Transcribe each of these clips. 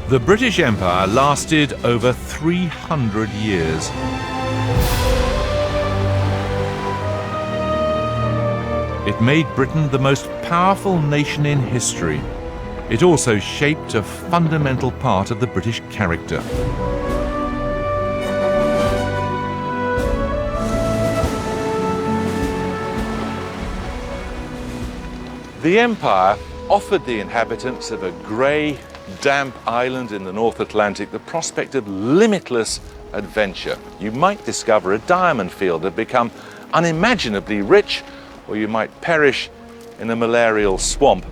The British Empire lasted over 300 years. It made Britain the most powerful nation in history. It also shaped a fundamental part of the British character. The Empire offered the inhabitants of a grey, damp island in the North Atlantic the prospect of limitless adventure. You might discover a diamond field and become unimaginably rich, or you might perish in a malarial swamp.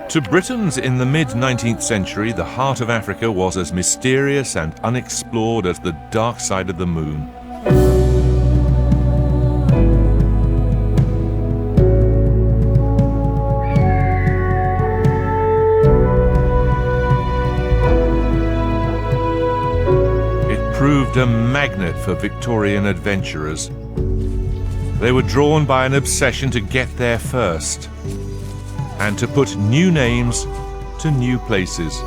To Britons in the mid-19th century, the heart of Africa was as mysterious and unexplored as the dark side of the moon. It proved a magnet for Victorian adventurers. They were drawn by an obsession to get there first, and to put new names to new places.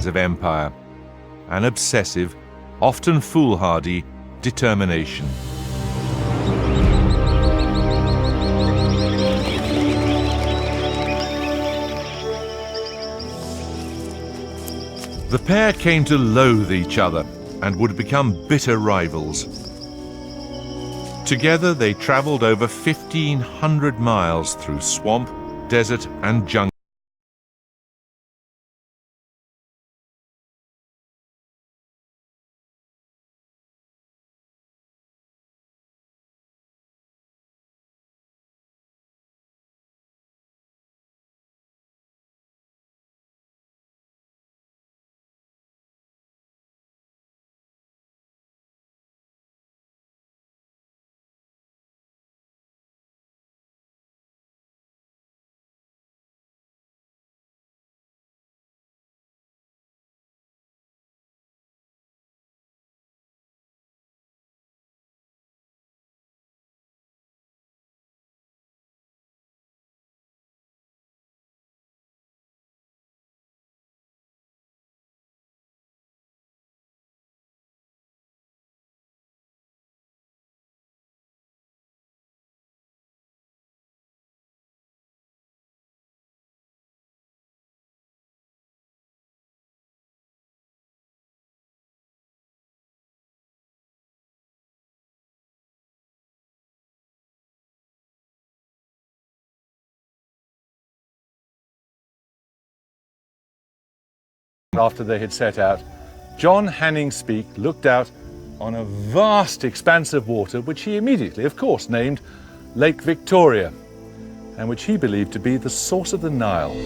Of empire, an obsessive, often foolhardy determination. The pair came to loathe each other and would become bitter rivals. Together they travelled over 1,500 miles through swamp, desert and jungle. After they had set out, John Hanning Speke looked out on a vast expanse of water which he immediately, of course, named Lake Victoria, and which he believed to be the source of the Nile.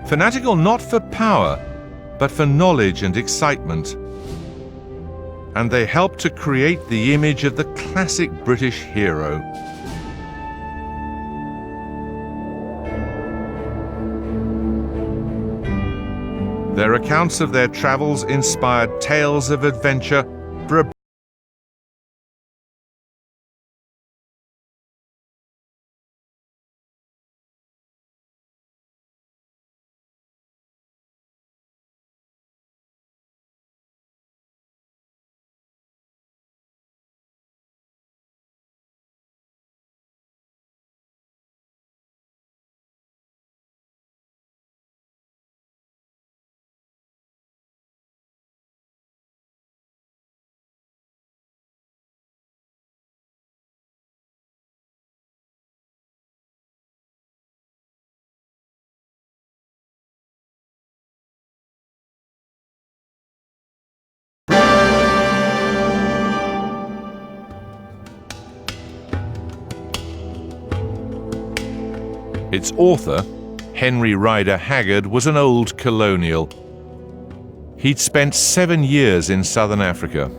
Fanatical not for power, but for knowledge and excitement. And they helped to create the image of the classic British hero. Their accounts of their travels inspired tales of adventure for a Its author, Henry Rider Haggard, was an old colonial. He'd spent 7 years in southern Africa.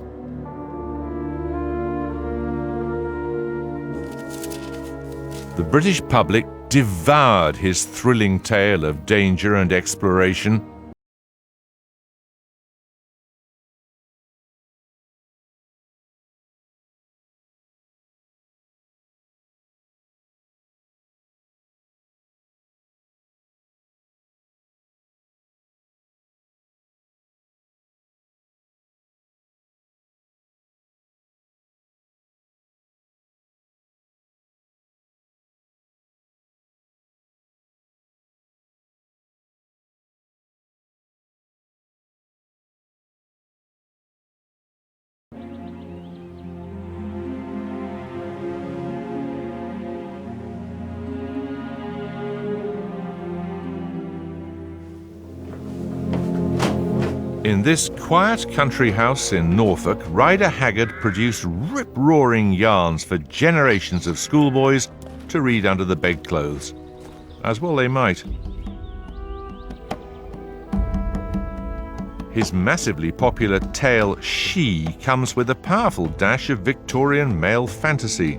The British public devoured his thrilling tale of danger and exploration. In this quiet country house in Norfolk, Rider Haggard produced rip-roaring yarns for generations of schoolboys to read under the bedclothes. As well they might. His massively popular tale She comes with a powerful dash of Victorian male fantasy.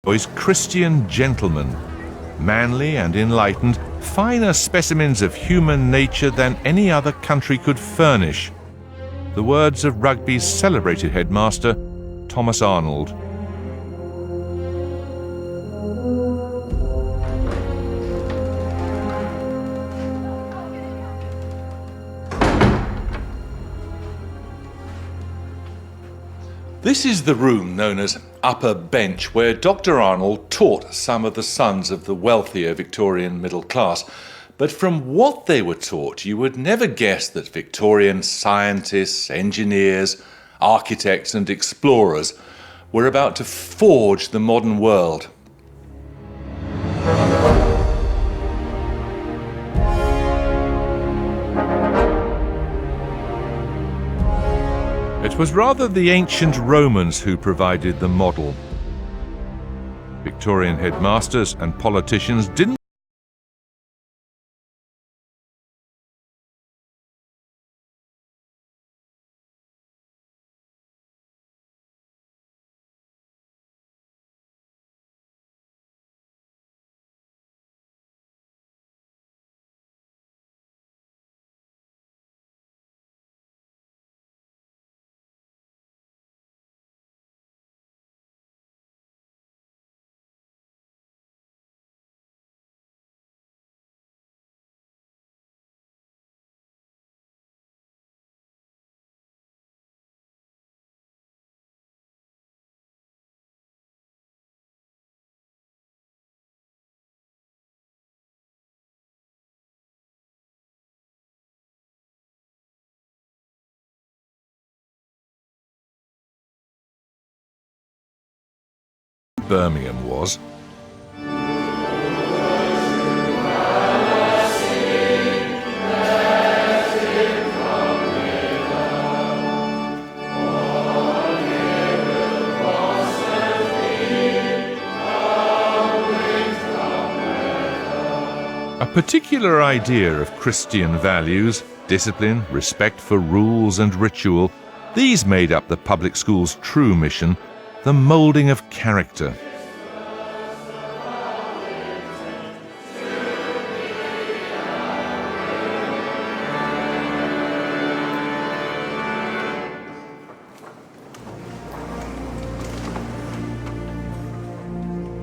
Boys, Christian gentlemen, manly and enlightened, finer specimens of human nature than any other country could furnish. The words of rugby's celebrated headmaster, Thomas Arnold. This is the room known as Upper Bench, where Dr. Arnold taught some of the sons of the wealthier Victorian middle class. But from what they were taught, you would never guess that Victorian scientists, engineers, architects and explorers were about to forge the modern world. It was rather the ancient Romans who provided the model. Victorian headmasters and politicians didn't Birmingham was. A particular idea of Christian values, discipline, respect for rules and ritual, these made up the public school's true mission, the moulding of character.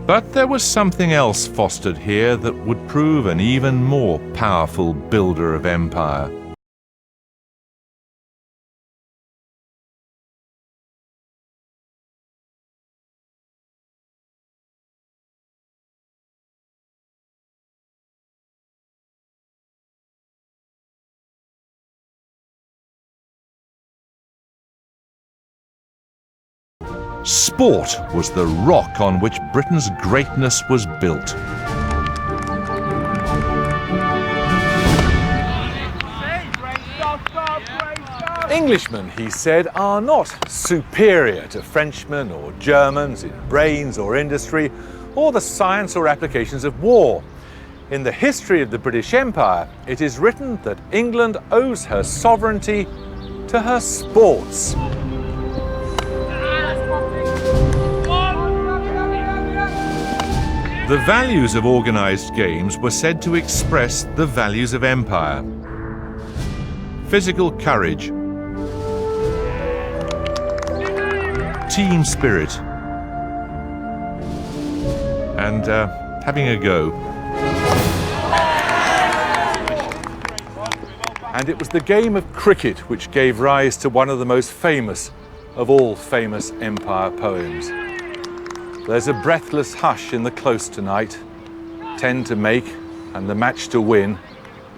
But there was something else fostered here that would prove an even more powerful builder of empire. Sport was the rock on which Britain's greatness was built. Englishmen, he said, are not superior to Frenchmen or Germans in brains or industry or the science or applications of war. In the history of the British Empire, it is written that England owes her sovereignty to her sports. The values of organised games were said to express the values of empire. Physical courage, team spirit, and having a go. And it was the game of cricket which gave rise to one of the most famous of all famous empire poems. There's a breathless hush in the close tonight, 10 to make and the match to win,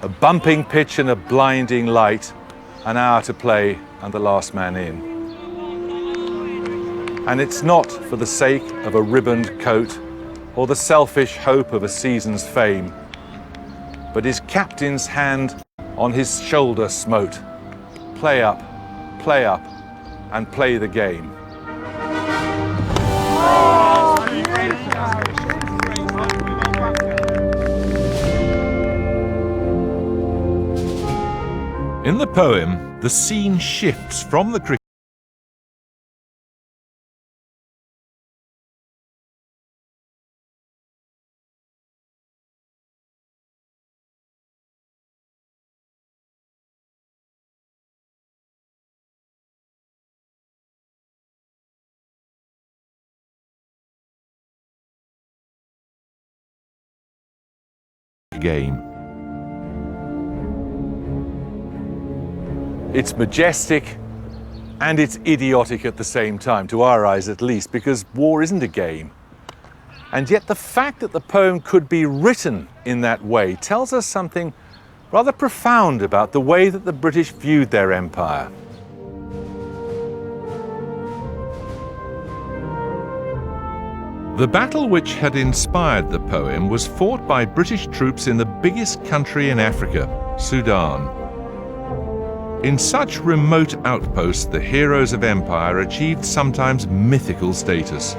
a bumping pitch and a blinding light, an hour to play and the last man in. And it's not for the sake of a ribboned coat or the selfish hope of a season's fame, but his captain's hand on his shoulder smote. Play up, and play the game. In the poem, the scene shifts from the cricket game. It's majestic and it's idiotic at the same time, to our eyes at least, because war isn't a game. And yet the fact that the poem could be written in that way tells us something rather profound about the way that the British viewed their empire. The battle which had inspired the poem was fought by British troops in the biggest country in Africa, Sudan. In such remote outposts, the heroes of empire achieved sometimes mythical status.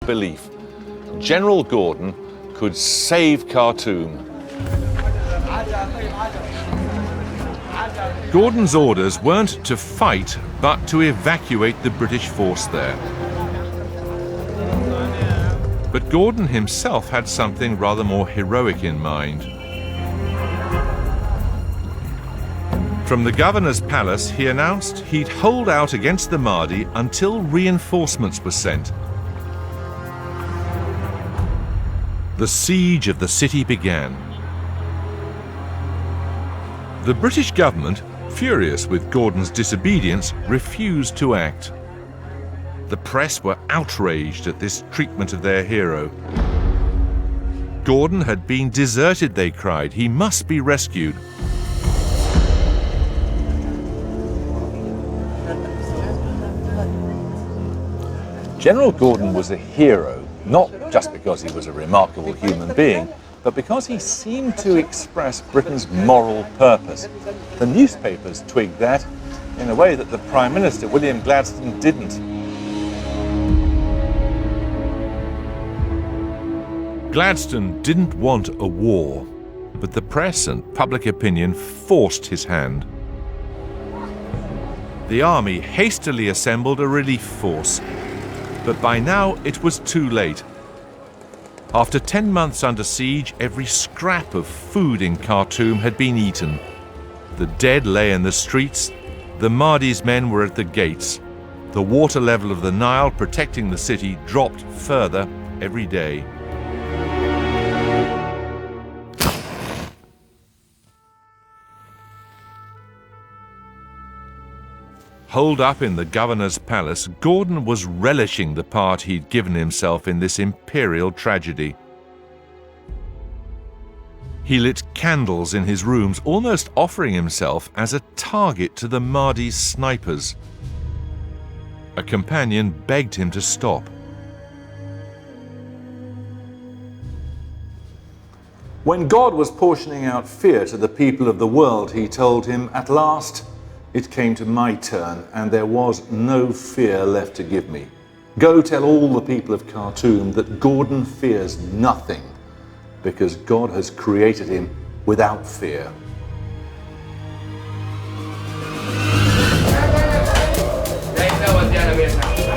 belief. General Gordon could save Khartoum. Gordon's orders weren't to fight, but to evacuate the British force there. But Gordon himself had something rather more heroic in mind. From the governor's palace, he announced he'd hold out against the Mahdi until reinforcements were sent. The siege of the city began. The British government, furious with Gordon's disobedience, refused to act. The press were outraged at this treatment of their hero. Gordon had been deserted, they cried. He must be rescued. General Gordon was a hero, not just because he was a remarkable human being, but because he seemed to express Britain's moral purpose. The newspapers twigged that in a way that the Prime Minister, William Gladstone, didn't. Gladstone didn't want a war, but the press and public opinion forced his hand. The army hastily assembled a relief force, but by now it was too late. After 10 months under siege, every scrap of food in Khartoum had been eaten. The dead lay in the streets. The Mahdi's men were at the gates. The water level of the Nile protecting the city dropped further every day. Holed up in the governor's palace, Gordon was relishing the part he'd given himself in this imperial tragedy. He lit candles in his rooms, almost offering himself as a target to the Mahdi's snipers. A companion begged him to stop. When God was portioning out fear to the people of the world, he told him, "At last, it came to my turn, and there was no fear left to give me. Go tell all the people of Khartoum that Gordon fears nothing, because God has created him without fear."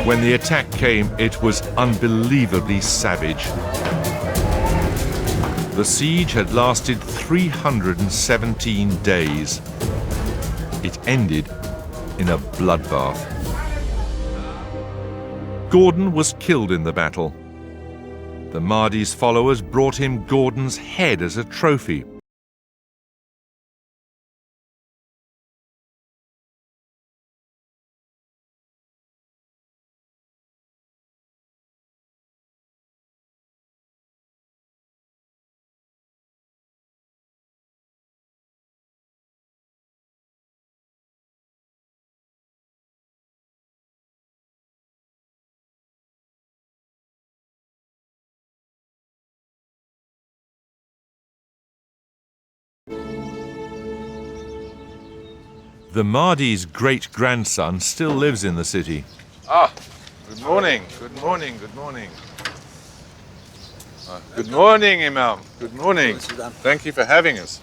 When the attack came, it was unbelievably savage. The siege had lasted 317 days. It ended in a bloodbath. Gordon was killed in the battle. The Mahdi's followers brought him Gordon's head as a trophy. The Mahdi's great-grandson still lives in the city. Ah, good morning, good morning, good morning. Good morning, Imam. Good morning. Thank you for having us.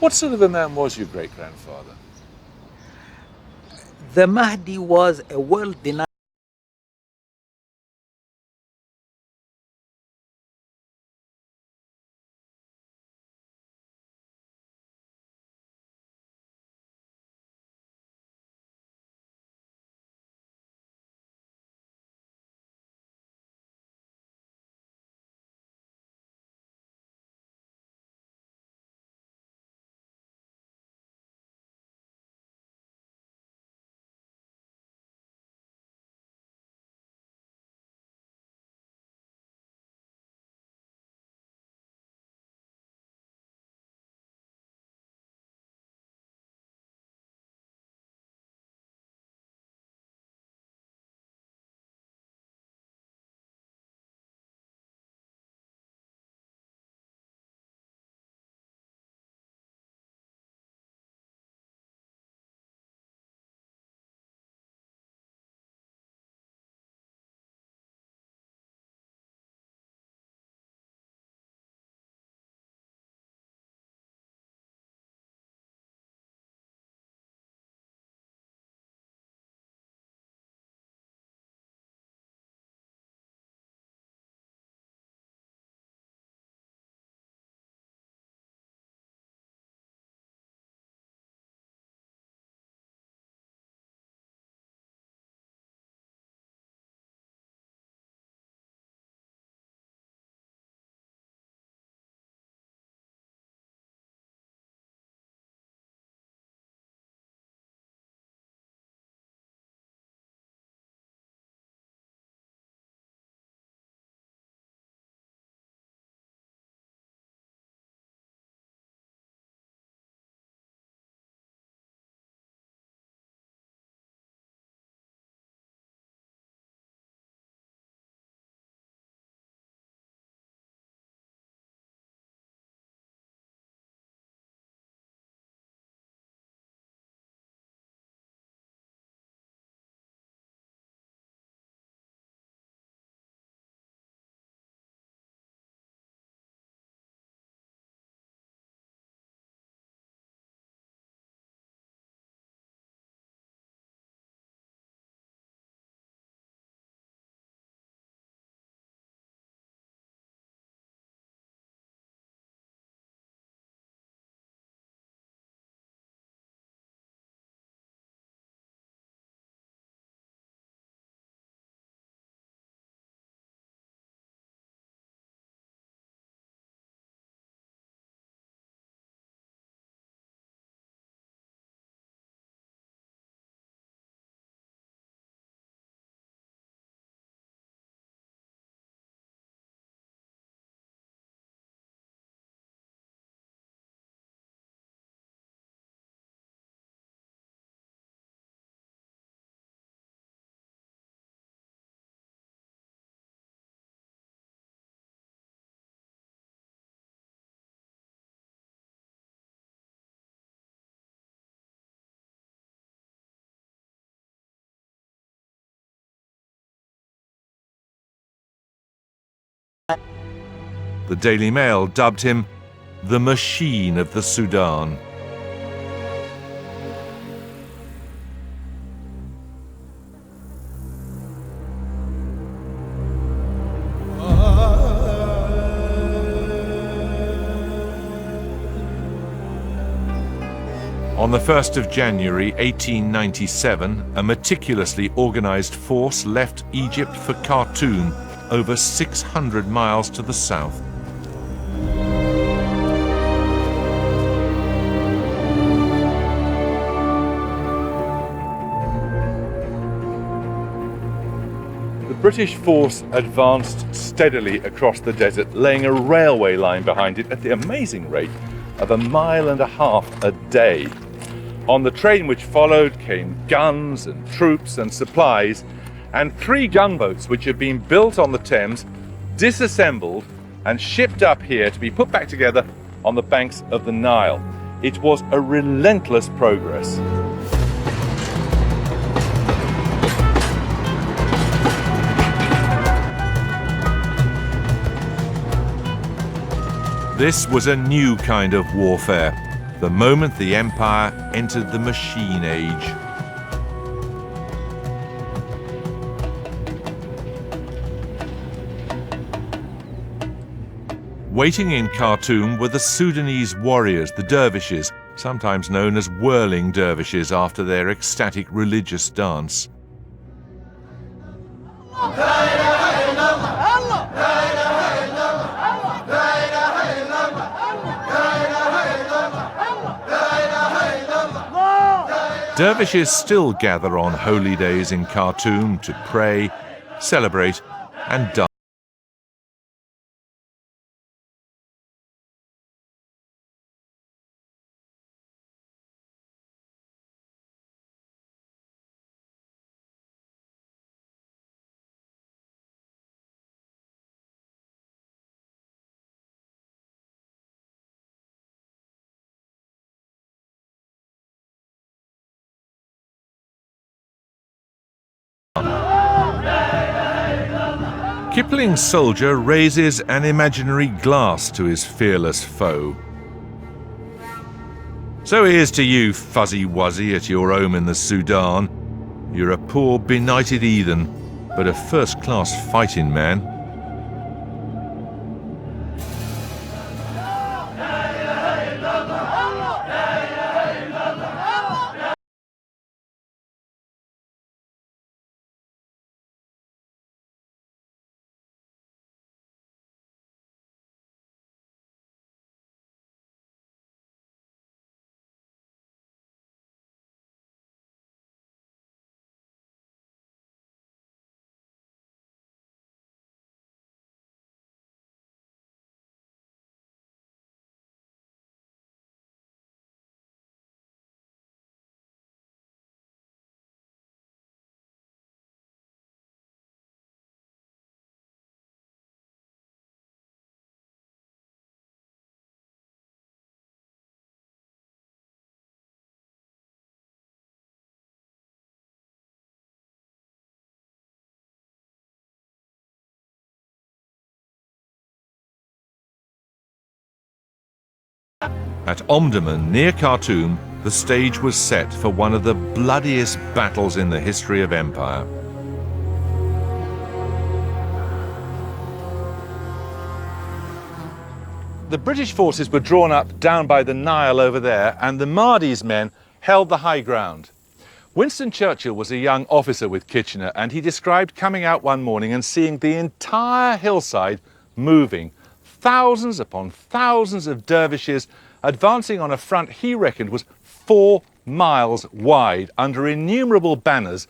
What sort of a man was your great-grandfather? The Mahdi was a well-denied The Daily Mail dubbed him the machine of the Sudan. On the 1st of January 1897, a meticulously organized force left Egypt for Khartoum, over 600 miles to the south. The British force advanced steadily across the desert, laying a railway line behind it at the amazing rate of 1.5 miles a day. On the train which followed came guns and troops and supplies, and 3 gunboats which had been built on the Thames, disassembled and shipped up here to be put back together on the banks of the Nile. It was a relentless progress. This was a new kind of warfare, the moment the empire entered the machine age. Waiting in Khartoum were the Sudanese warriors, the dervishes, sometimes known as whirling dervishes after their ecstatic religious dance. Dervishes still gather on holy days in Khartoum to pray, celebrate, and dance. Kipling's soldier raises an imaginary glass to his fearless foe. So here's to you, Fuzzy Wuzzy, at your home in the Sudan. You're a poor, benighted heathen, but a first-class fighting man. At Omdurman, near Khartoum, the stage was set for one of the bloodiest battles in the history of empire. The British forces were drawn up down by the Nile over there, and the Mahdi's men held the high ground. Winston Churchill was a young officer with Kitchener, and he described coming out one morning and seeing the entire hillside moving. Thousands upon thousands of dervishes advancing on a front he reckoned was 4 miles wide, under innumerable banners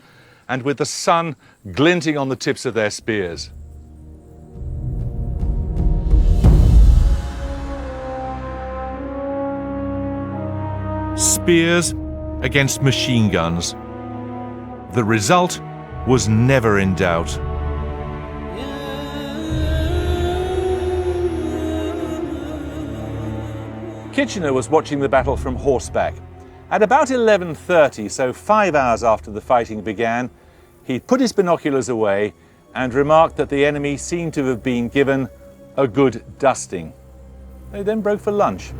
and with the sun glinting on the tips of their spears. Spears against machine guns. The result was never in doubt. Kitchener was watching the battle from horseback. At about 11:30, so 5 hours after the fighting began, he put his binoculars away and remarked that the enemy seemed to have been given a good dusting. They then broke for lunch.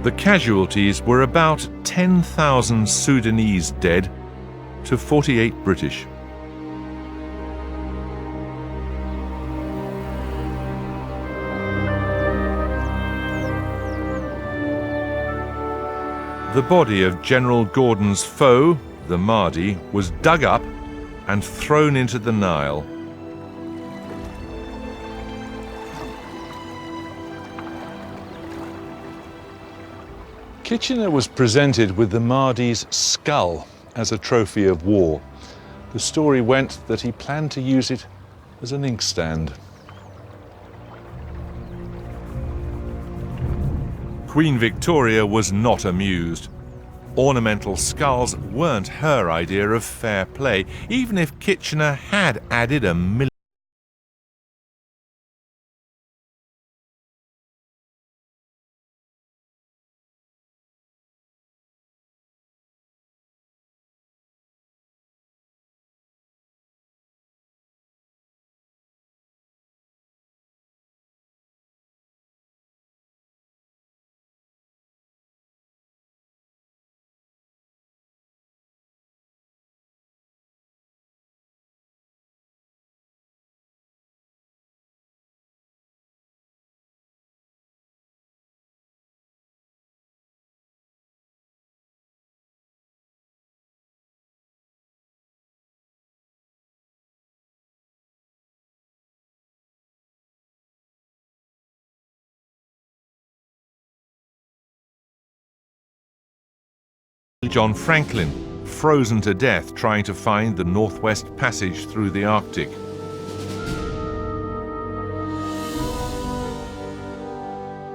The casualties were about 10,000 Sudanese dead to 48 British. The body of General Gordon's foe, the Mahdi, was dug up and thrown into the Nile. Kitchener was presented with the Mahdi's skull as a trophy of war. The story went that he planned to use it as an inkstand. Queen Victoria was not amused. Ornamental skulls weren't her idea of fair play, even if Kitchener had added a million. John Franklin, frozen to death trying to find the Northwest Passage through the Arctic.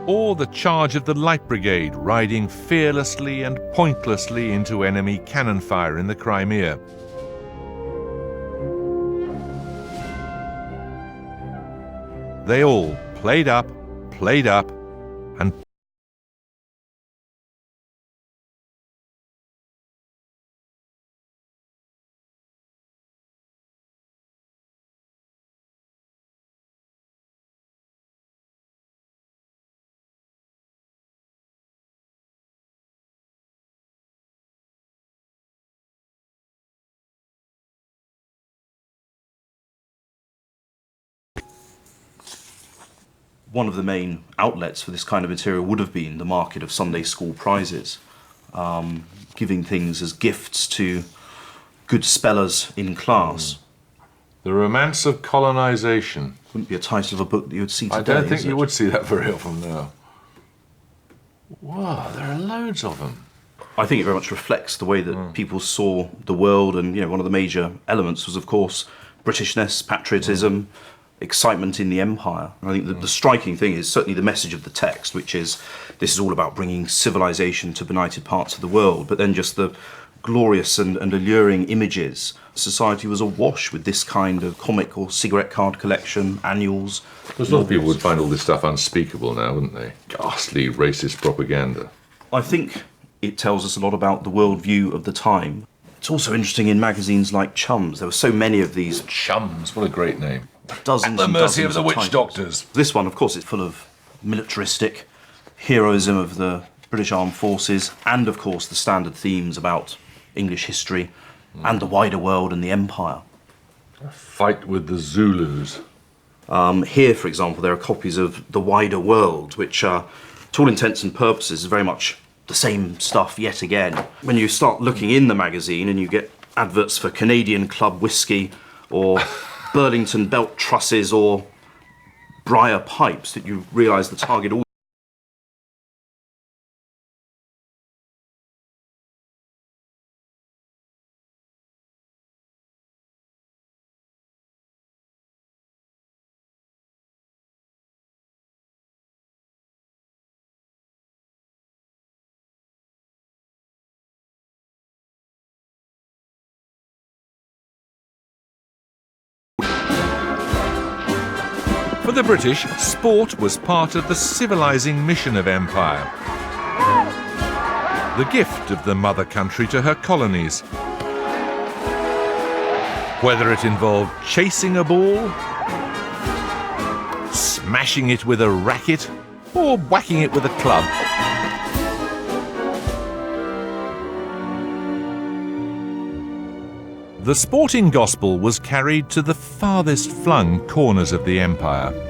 Or the charge of the Light Brigade riding fearlessly and pointlessly into enemy cannon fire in the Crimea. They all played up, and one of the main outlets for this kind of material would have been the market of Sunday school prizes, giving things as gifts to good spellers in class. The Romance of Colonization. Wouldn't be a title of a book that you would see today. I don't think you would see that very often now. Wow, there are loads of them. I think it very much reflects the way that people saw the world, and one of the major elements was, of course, Britishness, patriotism, excitement in the empire. And I think that the striking thing is certainly the message of the text, which is this is all about bringing civilization to benighted parts of the world, but then just the glorious and alluring images. Society was awash with this kind of comic or cigarette card collection, annuals. Because a lot of people would find all this stuff unspeakable now, wouldn't they? Ghastly racist propaganda. I think it tells us a lot about the worldview of the time. It's also interesting in magazines like Chums. There were so many of these. Chums, what a great name. Dozens At the and mercy dozens of the witch titles. doctors. This one, of course, is full of militaristic heroism of the British Armed Forces, and of course the standard themes about English history and the wider world and the empire. A fight with the Zulus. Here, for example, there are copies of The Wider World, which are, to all intents and purposes, very much the same stuff yet again. When you start looking in the magazine and you get adverts for Canadian Club whiskey or Burlington belt trusses or briar pipes, that you realise the target audience. For the British, sport was part of the civilising mission of empire. The gift of the mother country to her colonies. Whether it involved chasing a ball, smashing it with a racket, or whacking it with a club. The sporting gospel was carried to the farthest flung corners of the empire.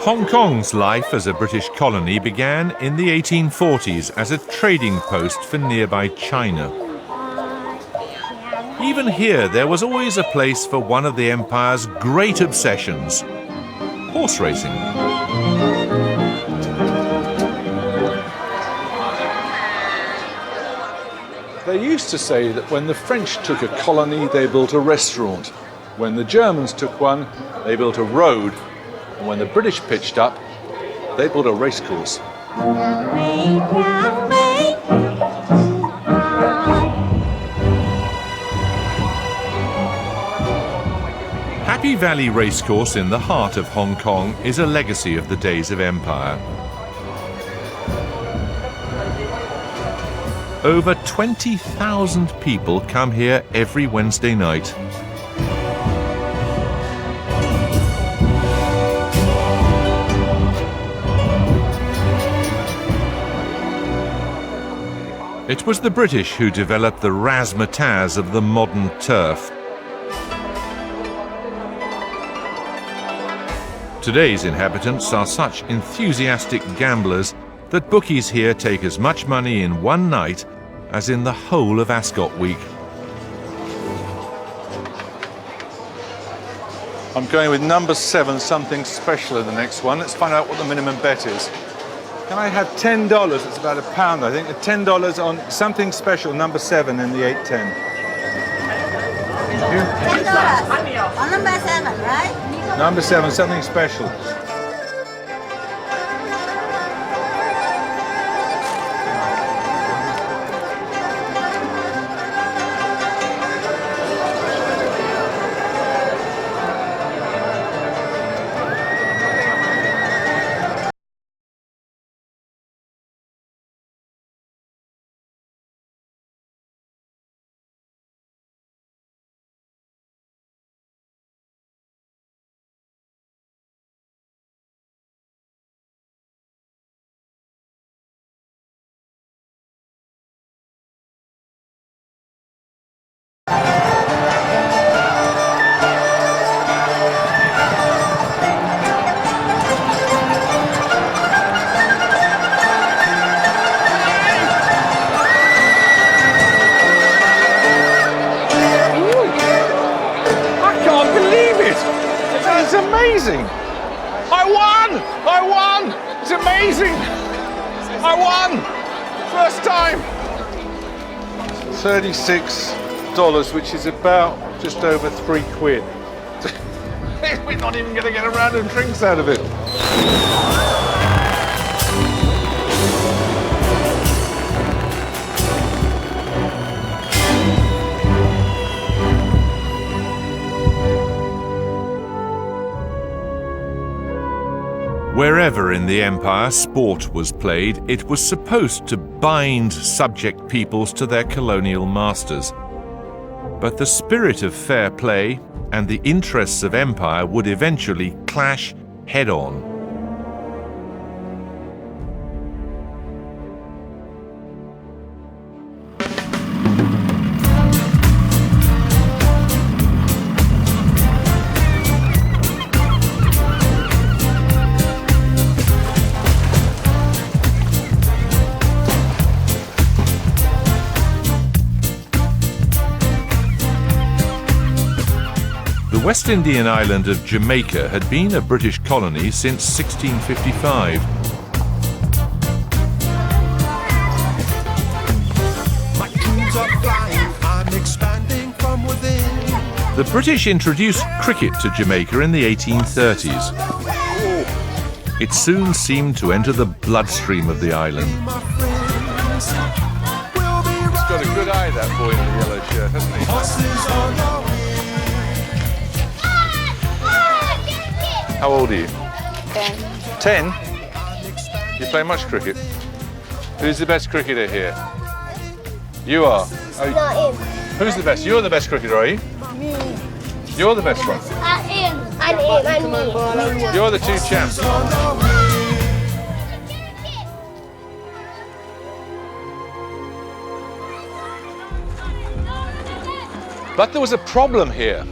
Hong Kong's life as a British colony began in the 1840s as a trading post for nearby China. Even here, there was always a place for one of the empire's great obsessions: horse racing. They used to say that when the French took a colony, they built a restaurant. When the Germans took one, they built a road. And when the British pitched up, they built a racecourse. Happy Valley Racecourse in the heart of Hong Kong is a legacy of the days of empire. Over 20,000 people come here every Wednesday night. It was the British who developed the razzmatazz of the modern turf. Today's inhabitants are such enthusiastic gamblers that bookies here take as much money in one night as in the whole of Ascot Week. I'm going with number 7, something special in the next one. Let's find out what the minimum bet is. Can I have $10? It's about £1, I think. $10 on something special, number 7 in the 810. $10 on number 7, right? Number 7, something special. Amazing! I won! It's amazing! I won! First time! $36, which is about just over £3. We're not even going to get a round of drinks out of it. Wherever in the empire sport was played, it was supposed to bind subject peoples to their colonial masters. But the spirit of fair play and the interests of empire would eventually clash head-on. The West Indian island of Jamaica had been a British colony since 1655. The British introduced cricket to Jamaica in the 1830s. It soon seemed to enter the bloodstream of the island. He's got a good eye, that boy in the yellow shirt, hasn't he? How old are you? 10. 10? You play much cricket? Who's the best cricketer here? You are? Not him. Who's the best? You're the best cricketer, are you? Me. You're the best one. Him. And him and me. You're the two champs. But there was a problem here.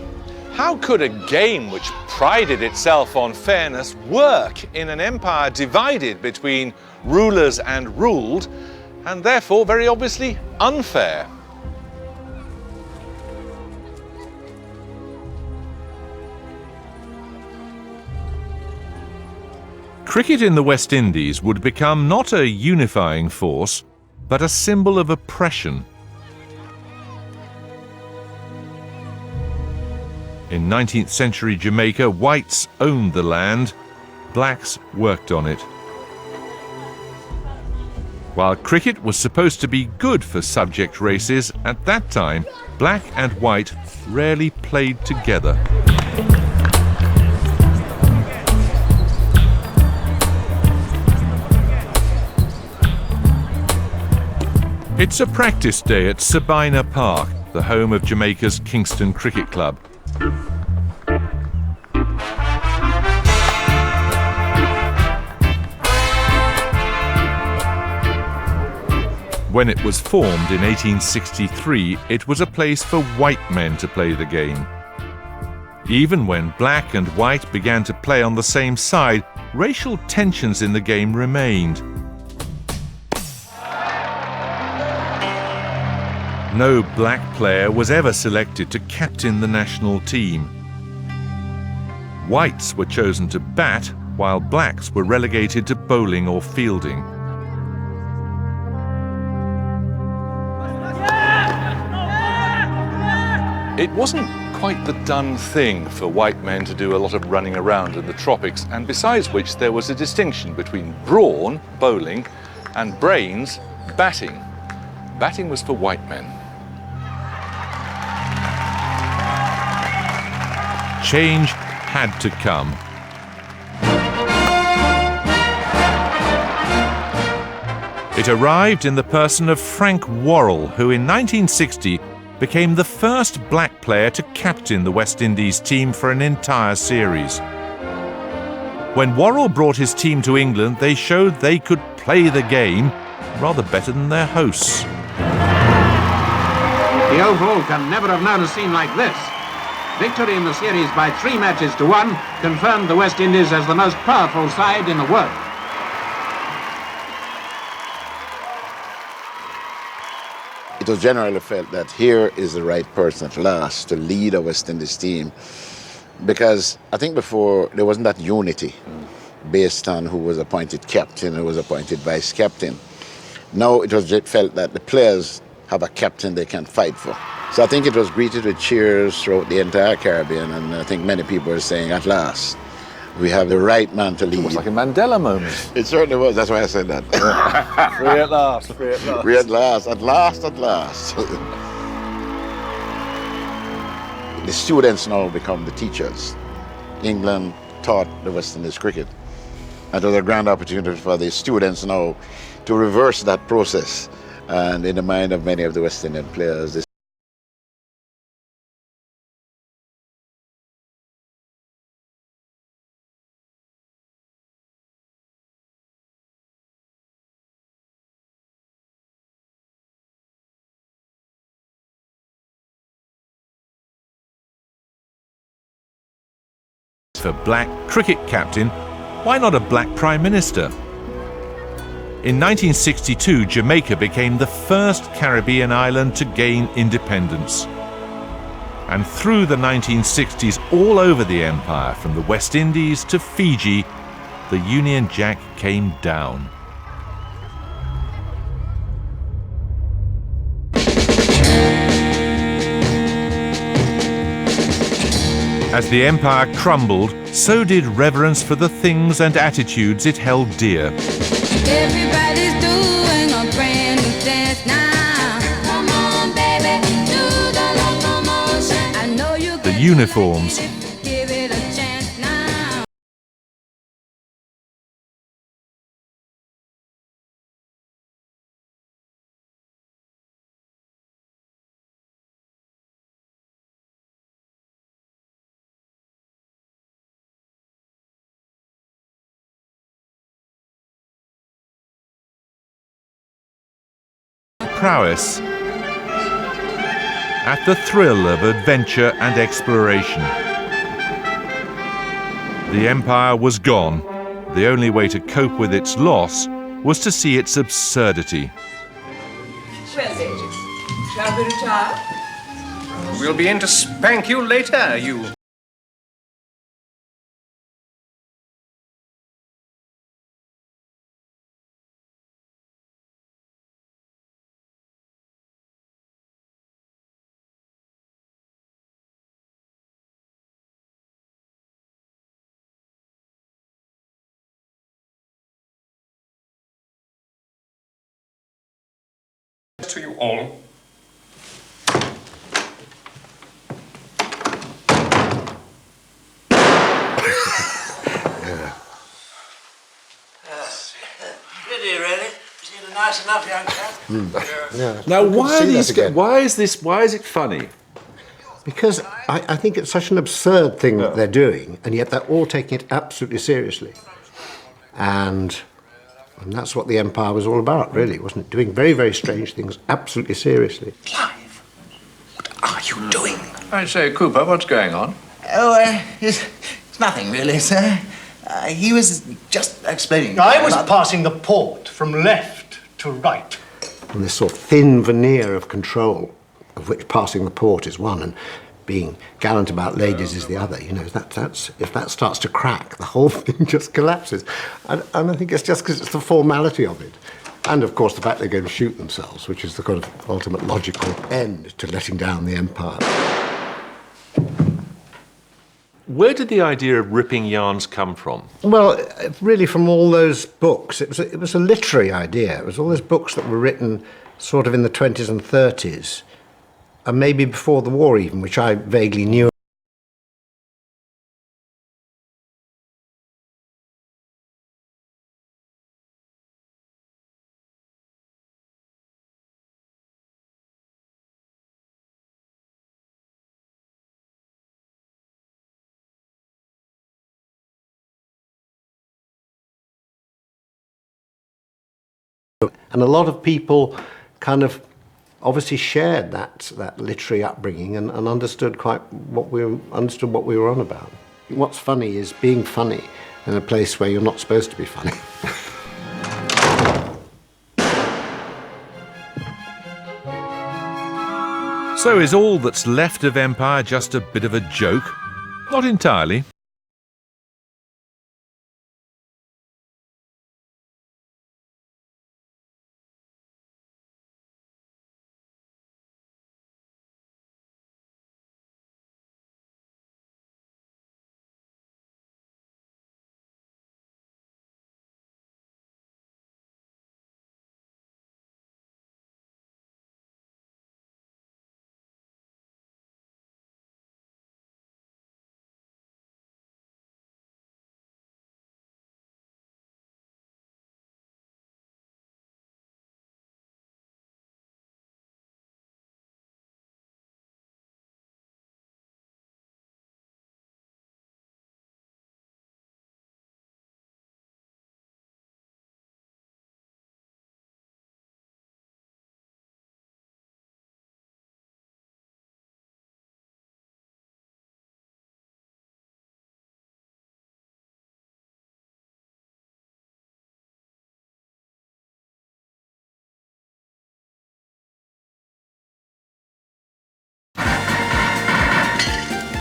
How could a game which prided itself on fairness work in an empire divided between rulers and ruled, and therefore very obviously unfair? Cricket in the West Indies would become not a unifying force, but a symbol of oppression. In 19th century Jamaica, whites owned the land, blacks worked on it. While cricket was supposed to be good for subject races, at that time, black and white rarely played together. It's a practice day at Sabina Park, the home of Jamaica's Kingston Cricket Club. When it was formed in 1863, it was a place for white men to play the game. Even when black and white began to play on the same side, racial tensions in the game remained. No black player was ever selected to captain the national team. Whites were chosen to bat, while blacks were relegated to bowling or fielding. It wasn't quite the done thing for white men to do a lot of running around in the tropics, and besides which there was a distinction between brawn, bowling, and brains, batting. Batting was for white men. Change had to come. It arrived in the person of Frank Worrell, who in 1960 became the first black player to captain the West Indies team for an entire series. When Worrell brought his team to England, they showed they could play the game rather better than their hosts. The Oval can never have known a scene like this. Victory in the series by 3-1 confirmed the West Indies as the most powerful side in the world. It was generally felt that here is the right person at last to lead a West Indies team, because I think before there wasn't that unity based on who was appointed captain, who was appointed vice captain. Now it was felt that the players have a captain they can fight for. So I think it was greeted with cheers throughout the entire Caribbean, and I think many people were saying, at last, we have the right man to lead. It was like a Mandela moment. It certainly was, that's why I said that. Free at last, free at last. Free at last, at last, at last. The students now become the teachers. England taught the West Indies cricket. And it was a grand opportunity for the students now to reverse that process. And in the mind of many of the West Indian players, this for black cricket captain, why not a black prime minister? In 1962, Jamaica became the first Caribbean island to gain independence. And through the 1960s, all over the empire, from the West Indies to Fiji, the Union Jack came down. As the empire crumbled, so did reverence for the things and attitudes it held dear. Everybody's doing a brand new dance now. Come on, baby, do the locomotion. I know you The uniforms, give it a chance now. prowess, at the thrill of adventure and exploration. The empire was gone. The only way to cope with its loss was to see its absurdity. Well, ladies, shall we retire? We'll be in to spank you later, you. To you all. Pretty, really? Isn't it nice enough, young chap? Yeah. Now, why see that again. why is it funny? Because I think it's such an absurd thing that they're doing, and yet they're all taking it absolutely seriously. And that's what the empire was all about, really, wasn't it? Doing very, very strange things absolutely seriously. Clive, what are you doing? I say, Cooper, what's going on? Oh, it's nothing really, sir. He was just explaining. I was passing the port from left to right. And this sort of thin veneer of control, of which passing the port is one and being gallant about ladies is the other. You know, that's if that starts to crack, the whole thing just collapses. And I think it's just because it's the formality of it. And, of course, the fact they're going to shoot themselves, which is the kind of ultimate logical end to letting down the empire. Where did the idea of ripping yarns come from? Well, really from all those books. It was a literary idea. It was all those books that were written sort of in the 20s and 30s, and maybe before the war even, which I vaguely knew. And a lot of people kind of obviously shared that literary upbringing and understood what we were on about. What's funny is being funny in a place where you're not supposed to be funny. So is all that's left of empire just a bit of a joke? Not entirely.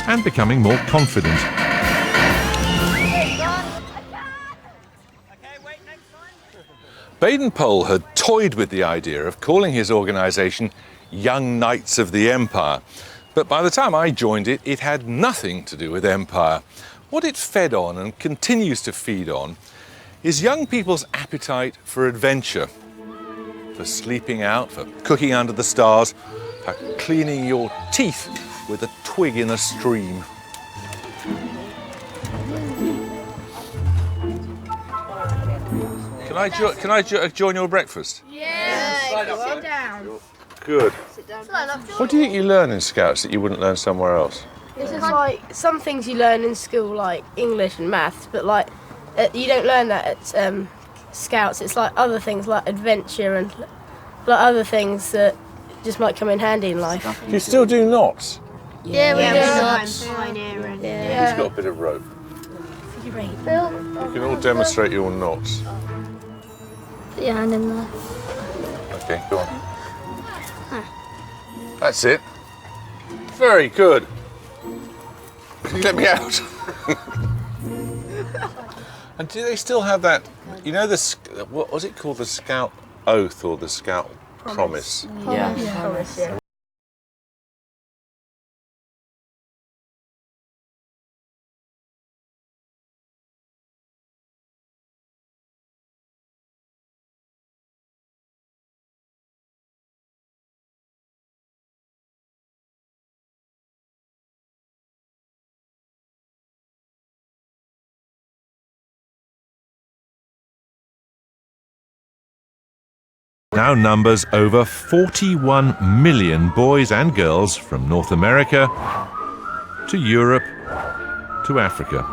And becoming more confident. Baden-Powell had toyed with the idea of calling his organisation Young Knights of the Empire. But by the time I joined it, it had nothing to do with empire. What it fed on and continues to feed on is young people's appetite for adventure, for sleeping out, for cooking under the stars, for cleaning your teeth with a twig in a stream. Can I join your breakfast? Yeah, sit down. Good. Sit down. What do you think you learn in Scouts that you wouldn't learn somewhere else? It's just like some things you learn in school, like English and maths, but like you don't learn that at Scouts. It's like other things like adventure and like other things that just might come in handy in life. Do you still do knots? Yeah, we do knots. Who's got a bit of rope? You can all demonstrate your knots. Put your hand in there. Okay, go on. That's it. Very good. Can you let me out? And do they still have that, you know, what was it called, the Scout Oath or the Scout Promise? Yeah. Promise, yeah. Now numbers over 41 million boys and girls from North America to Europe to Africa.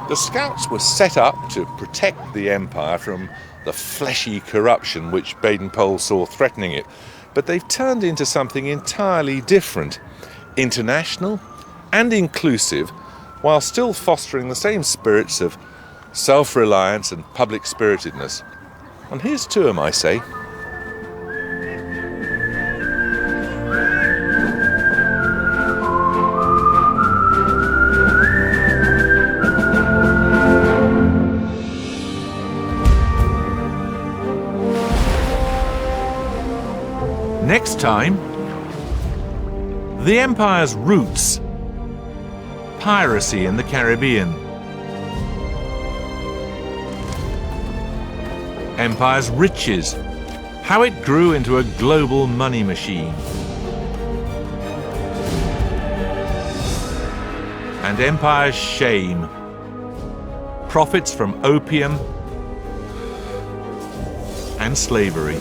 The Scouts were set up to protect the empire from the fleshy corruption which Baden-Powell saw threatening it, but they've turned into something entirely different, international and inclusive, while still fostering the same spirits of self-reliance and public-spiritedness. And here's to 'em, I say. Next time, the empire's roots. Piracy in the Caribbean. Empire's riches, how it grew into a global money machine. And empire's shame, profits from opium and slavery.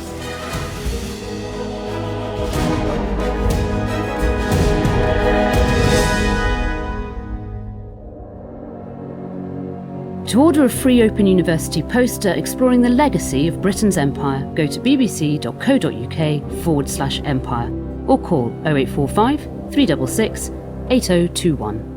To order a free Open University poster exploring the legacy of Britain's empire, go to bbc.co.uk/empire or call 0845 366 8021.